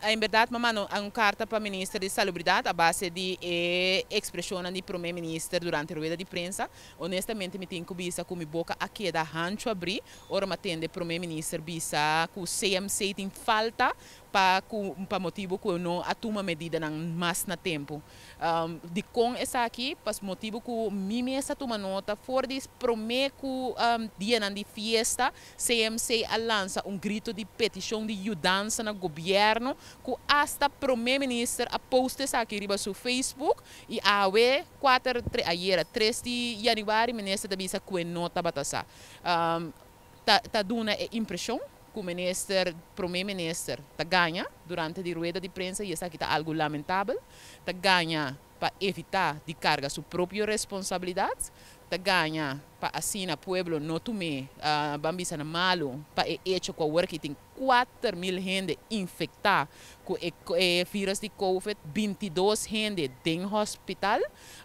Em verdade, mandou uma carta para o Ministro de Salubridade a base de expressão do Primeiro-Ministro durante a rueda de prensa. Honestamente, me tenho que bisa com minha boca aqui da rancho abrir. Ora, me atende o Primeiro-Ministro bisa com o CMC tem falta para motivo que eu não atuma medida mais na tempo. De com essa aqui, para motivo que mim essa toma nota, for de prometo dia de fiesta, CMC lança grito de petição de ajudança no governo, que hasta primeiro-ministro a posta essa aqui riba no Facebook e a 3 de janeiro, o ministro da bisa que nota batasa. Tá dando a impressão que o primeiro-ministro ganha durante a rueda de prensa e isso aqui está algo lamentável, ganha para evitar de carga sua própria responsabilidade, ganha para assim o povo não tome bambisa na malo para hecho com o que tem 4.000 gente infectada com o vírus de COVID, 22 gente dentro do hospital,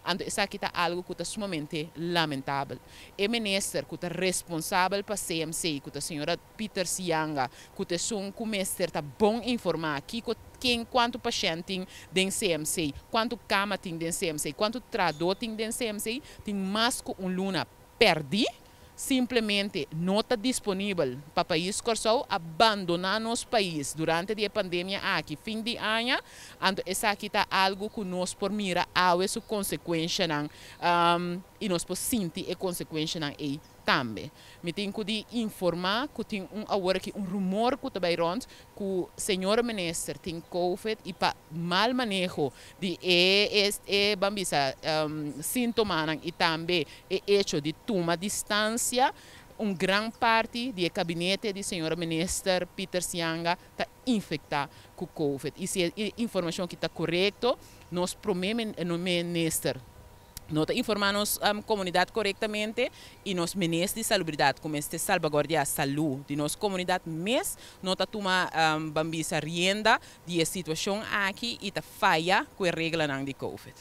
então isso aqui está algo que é sumamente lamentável. O ministro que é responsável para CMC, que é a senhora Peter Sianga, que é um mestre está bom informar aqui quanto paciente tem CMC, quanto cama tem dentro CMC, quanto tradutor tem dentro CMC, tem mais que luna perdi, simplesmente não está disponível para o país Corsol abandonar nosso país durante a pandemia aqui, fim de ano, então essa aqui está algo que nós por mira a essa consequência e nós por sentir a consequência aí também. Me tenho que informar que tem rumor que também rond que o senhor ministro tem COVID e para mal manejo de bambisa sintomas e também é hecho de tomar distância. Grande parte do gabinete do senhor ministro Peter Sianga está infectado com COVID. E se a informação que está correta, nós primeiro-ministro nós informamos a comunidade corretamente e nos ministros de salubridade, como este salvaguardia a saúde de nossa comunidade, mas nós toma bambisa rienda de situação aqui e falha com a regra de COVID.